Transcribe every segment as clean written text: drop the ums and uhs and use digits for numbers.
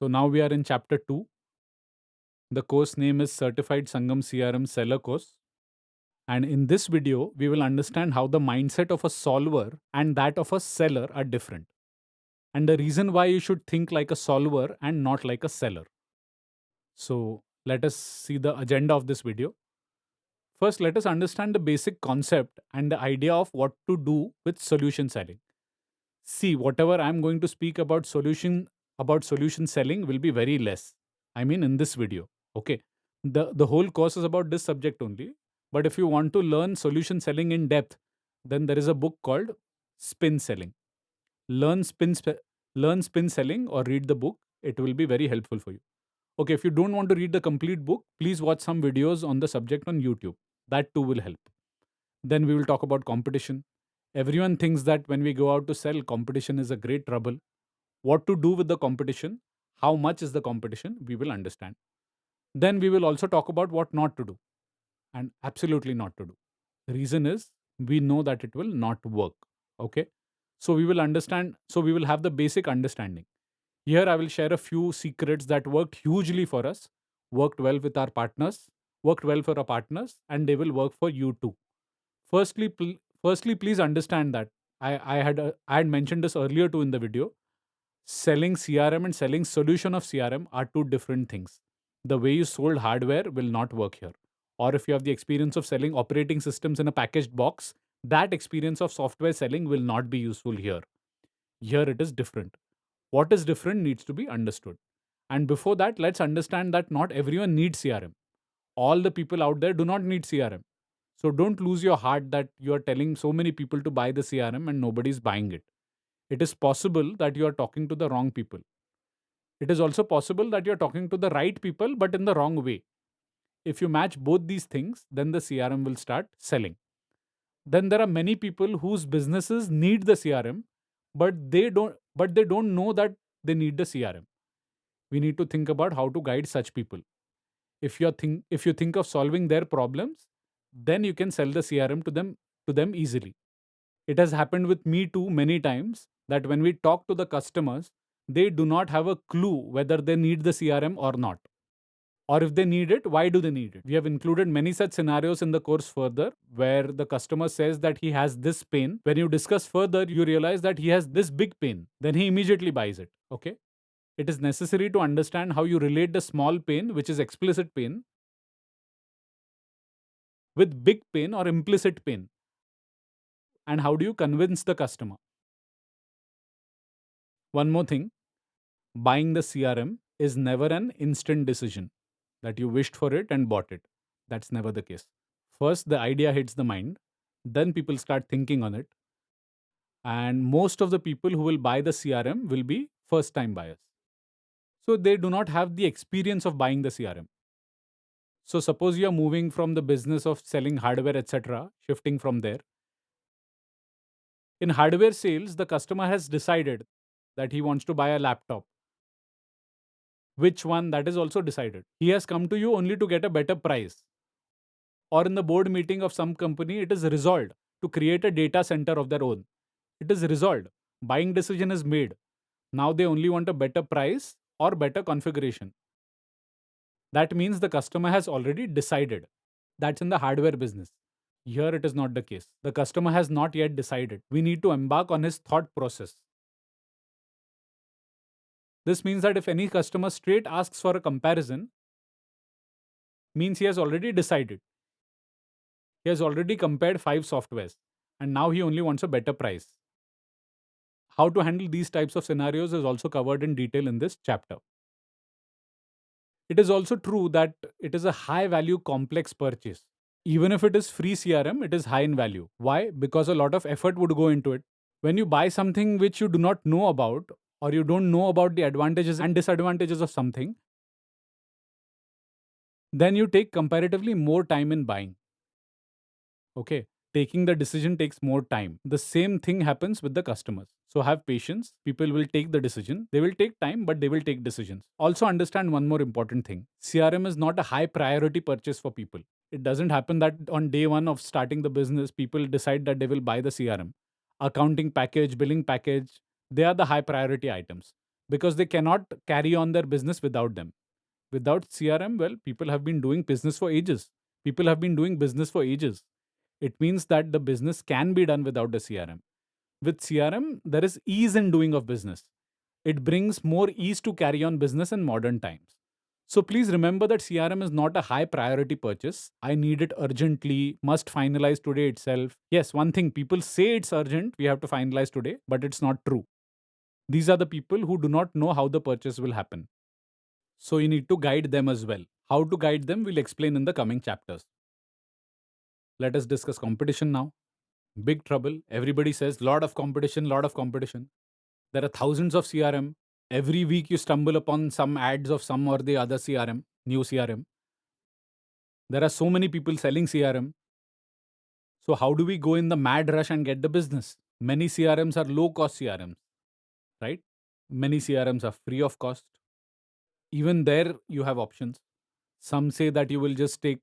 So now we are in chapter 2. The course name is Certified Sangam CRM Seller Course. And in this video, we will understand how the mindset of a solver and that of a seller are different. And the reason why you should think like a solver and not like a seller. So let us see the agenda of this video. First, let us understand the basic concept and the idea of what to do with solution selling. See, whatever I'm going to speak about solution selling will be very less. I mean in this video. Okay. The whole course is about this subject only. But if you want to learn solution selling in depth, then there is a book called Spin Selling. Learn spin spe- Learn spin selling or read the book. It will be very helpful for you. Okay, if you don't want to read the complete book, please watch some videos on the subject on YouTube. That too will help. Then we will talk about competition. Everyone thinks that when we go out to sell, competition is a great trouble. What to do with the competition, how much is the competition, we will understand. Then we will also talk about what not to do and absolutely not to do. The reason is we know that it will not work. Okay. So we will have the basic understanding. Here I will share a few secrets that worked hugely for us, worked well with our partners, worked well for our partners, and they will work for you too. Firstly, please understand that I had mentioned this earlier too in the video. Selling CRM and selling solution of CRM are two different things. The way you sold hardware will not work here. Or if you have the experience of selling operating systems in a packaged box, that experience of software selling will not be useful here. Here it is different. What is different needs to be understood. And before that, let's understand that not everyone needs CRM. All the people out there do not need CRM. So don't lose your heart that you are telling so many people to buy the CRM and nobody's buying it. It is possible that you are talking to the wrong people. It is also possible that you're talking to the right people, but in the wrong way. If you match both these things, then the CRM will start selling. Then there are many people whose businesses need the CRM, but they don't know that they need the CRM. We need to think about how to guide such people. If you think of solving their problems, then you can sell the CRM to them easily. It has happened with me too many times that when we talk to the customers, they do not have a clue whether they need the CRM or not. Or if they need it, why do they need it? We have included many such scenarios in the course further where the customer says that he has this pain. When you discuss further, you realize that he has this big pain. Then he immediately buys it. Okay. It is necessary to understand how you relate the small pain, which is explicit pain, with big pain or implicit pain. And how do you convince the customer? One more thing, buying the CRM is never an instant decision that you wished for it and bought it. That's never the case. First, the idea hits the mind, then people start thinking on it, and most of the people who will buy the CRM will be first time buyers. So they do not have the experience of buying the CRM. So suppose you are moving from the business of selling hardware, etc., shifting from there. In hardware sales, the customer has decided that he wants to buy a laptop. Which one, that is also decided. He has come to you only to get a better price. Or in the board meeting of some company, it is resolved to create a data center of their own. It is resolved. Buying decision is made. Now they only want a better price or better configuration. That means the customer has already decided. That's in the hardware business. Here it is not the case. The customer has not yet decided. We need to embark on his thought process. This means that if any customer straight asks for a comparison, means he has already decided. He has already compared 5 softwares and now he only wants a better price. How to handle these types of scenarios is also covered in detail in this chapter. It is also true that it is a high value complex purchase. Even if it is free CRM, it is high in value. Why? Because a lot of effort would go into it. When you buy something which you do not know about, or you don't know about the advantages and disadvantages of something, then you take comparatively more time in buying. Okay. Taking the decision takes more time. The same thing happens with the customers. So have patience. People will take the decision. They will take time, but they will take decisions. Also understand one more important thing. CRM is not a high priority purchase for people. It doesn't happen that on day one of starting the business, people decide that they will buy the CRM. Accounting package, billing package, they are the high priority items. because they cannot carry on their business without them. Without CRM, well, people have been doing business for ages. People have been doing business for ages. It means that the business can be done without a CRM. With CRM, there is ease in doing of business. It brings more ease to carry on business in modern times. So please remember that CRM is not a high priority purchase. I need it urgently, must finalize today itself. Yes, one thing, people say it's urgent, we have to finalize today, but it's not true. These are the people who do not know how the purchase will happen. So you need to guide them as well. How to guide them, we'll explain in the coming chapters. Let us discuss competition now. Big trouble. Everybody says lot of competition, lot of competition. There are thousands of CRM. Every week you stumble upon some ads of some or the other CRM, new CRM. There are so many people selling CRM. So how do we go in the mad rush and get the business? Many CRMs are low cost CRMs, right? Many CRMs are free of cost. Even there you have options. Some say that you will just take,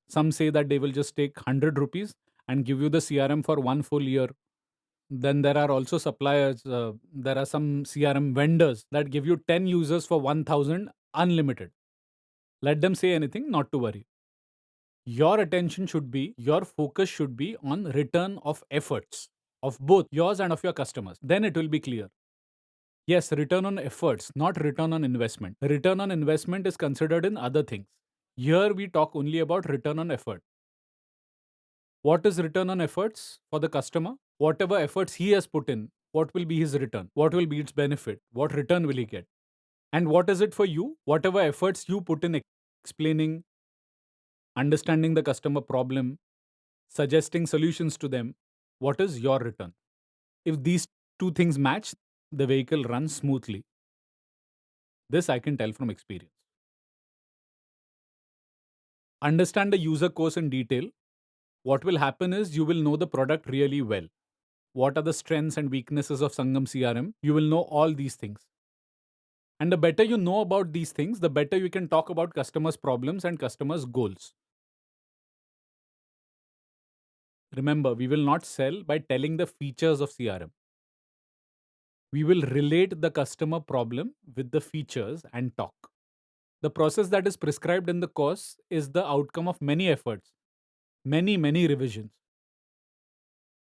some say that they will just take 100 rupees and give you the CRM for one full year. Then there are also suppliers, there are some CRM vendors that give you 10 users for 1000 unlimited. Let them say anything, not to worry. Your attention should be, your focus should be on return of efforts of both yours and of your customers. Then it will be clear. Yes, return on efforts, not return on investment. Return on investment is considered in other things. Here we talk only about return on effort. What is return on efforts for the customer? Whatever efforts he has put in, what will be his return? What will be its benefit? What return will he get? And what is it for you? Whatever efforts you put in explaining, understanding the customer problem, suggesting solutions to them, what is your return? If these two things match, the vehicle runs smoothly. This I can tell from experience. Understand the user course in detail. What will happen is you will know the product really well. What are the strengths and weaknesses of Sangam CRM? You will know all these things. And the better you know about these things, the better you can talk about customers' problems and customers' goals. Remember, we will not sell by telling the features of CRM. We will relate the customer problem with the features and talk. The process that is prescribed in the course is the outcome of many efforts, many revisions.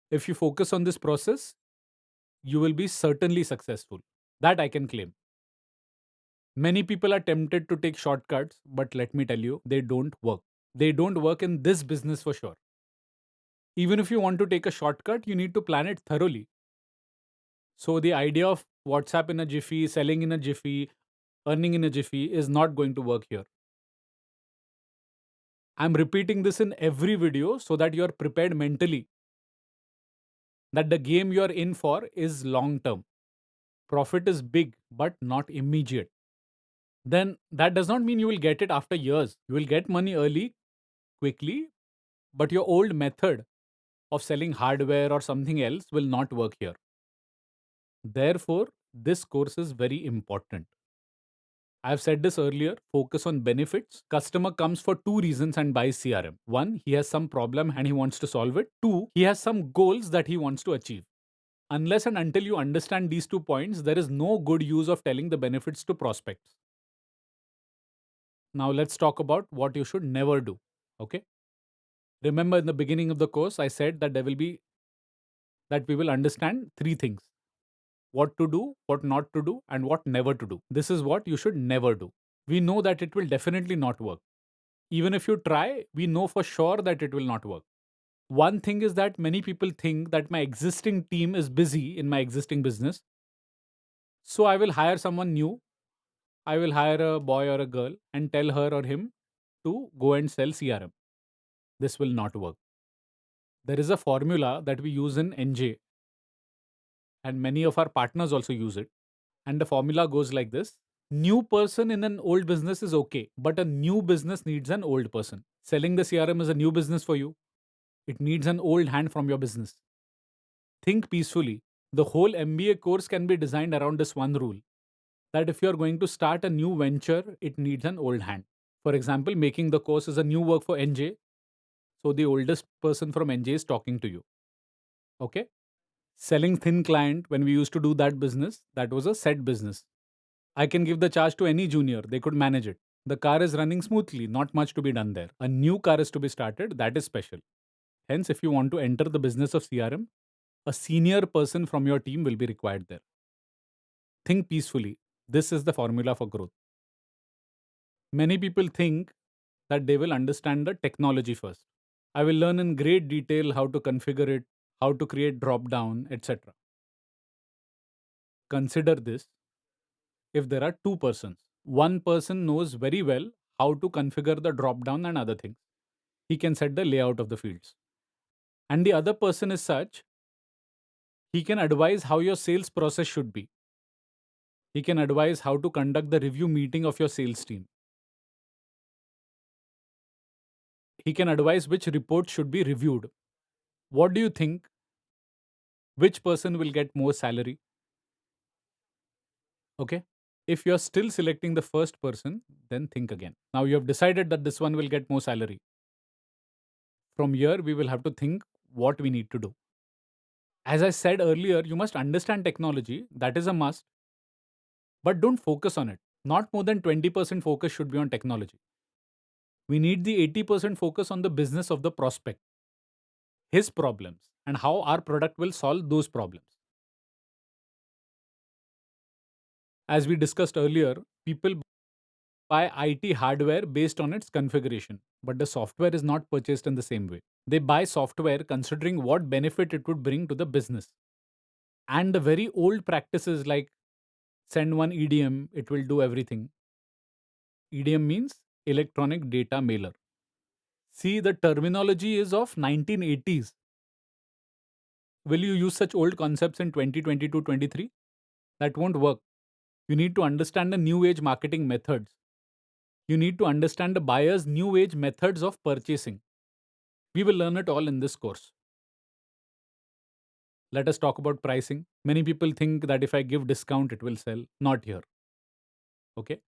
If you focus on this process, you will be certainly successful. That I can claim. Many people are tempted to take shortcuts, but let me tell you, they don't work. They don't work in this business for sure. Even if you want to take a shortcut, you need to plan it thoroughly. So, the idea of WhatsApp in a jiffy, selling in a jiffy, earning in a jiffy is not going to work here. I'm repeating this in every video so that you're prepared mentally that the game you're in for is long term. Profit is big, but not immediate. Then that does not mean you will get it after years. You will get money early, quickly, but your old method of selling hardware or something else will not work here. Therefore, this course is very important. I've said this earlier, focus on benefits. Customer comes for two reasons and buys CRM. One, he has some problem and he wants to solve it. Two, he has some goals that he wants to achieve. Unless and until you understand these 2 points, there is no good use of telling the benefits to prospects. Now let's talk about what you should never do. Okay? Remember in the beginning of the course, I said that we will understand three things: what to do, what not to do, and what never to do. This is what you should never do. We know that it will definitely not work. Even if you try, we know for sure that it will not work. One thing is that many people think that my existing team is busy in my existing business. So I will hire someone new. I will hire a boy or a girl and tell her or him to go and sell CRM. This will not work. There is a formula that we use in NJ, and many of our partners also use it. And the formula goes like this: new person in an old business is okay, but a new business needs an old person. Selling the CRM is a new business for you. It needs an old hand from your business. Think peacefully. The whole MBA course can be designed around this one rule, that if you're going to start a new venture, it needs an old hand. For example, making the course is a new work for NJ. So the oldest person from NJ is talking to you. Okay? Selling thin client, when we used to do that business, that was a set business. I can give the charge to any junior, they could manage it. The car is running smoothly, not much to be done there. A new car is to be started, that is special. Hence, if you want to enter the business of CRM, a senior person from your team will be required there. Think peacefully. This is the formula for growth. Many people think that they will understand the technology first. I will learn in great detail how to configure it, how to create drop down, etc. Consider this: if there are two persons, one person knows very well how to configure the drop down and other things. He can set the layout of the fields. And the other person is such, he can advise how your sales process should be. He can advise how to conduct the review meeting of your sales team. He can advise which reports should be reviewed. What do you think? Which person will get more salary? Okay. If you're still selecting the first person, then think again. Now you have decided that this one will get more salary. From here, we will have to think what we need to do. As I said earlier, you must understand technology. That is a must. But don't focus on it. Not more than 20% focus should be on technology. We need the 80% focus on the business of the prospect, his problems, and how our product will solve those problems. As we discussed earlier, people buy IT hardware based on its configuration, but the software is not purchased in the same way. They buy software considering what benefit it would bring to the business. And the very old practices like send one EDM, it will do everything. EDM means electronic data mailer. See, the terminology is of 1980s. Will you use such old concepts in 2022-23? That won't work. You need to understand the new age marketing methods. You need to understand the buyer's new age methods of purchasing. We will learn it all in this course. Let us talk about pricing. Many people think that if I give discount, it will sell. Not here. Okay.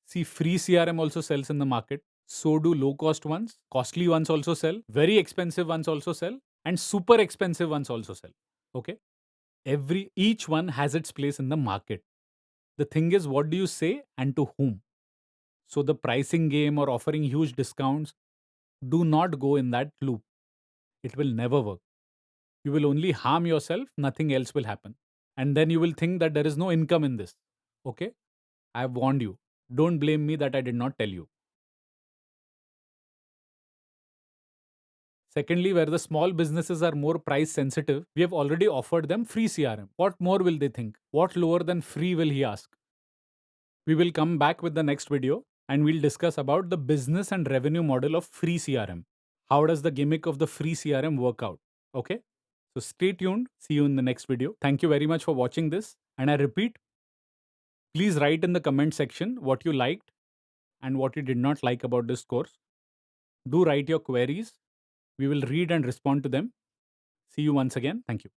See, free CRM also sells in the market. So do low cost ones. Costly ones also sell. Very expensive ones also sell. And super expensive ones also sell. Okay. Each one has its place in the market. The thing is, what do you say and to whom? So the pricing game or offering huge discounts, do not go in that loop. It will never work. You will only harm yourself, nothing else will happen. And then you will think that there is no income in this. Okay? I have warned you. Don't blame me that I did not tell you. Secondly, where the small businesses are more price sensitive, we have already offered them free CRM. What more will they think? What lower than free will he ask? We will come back with the next video and we'll discuss about the business and revenue model of free CRM. How does the gimmick of the free CRM work out? Okay? So stay tuned. See you in the next video. Thank you very much for watching this. And I repeat, please write in the comment section what you liked and what you did not like about this course. Do write your queries. We will read and respond to them. See you once again. Thank you.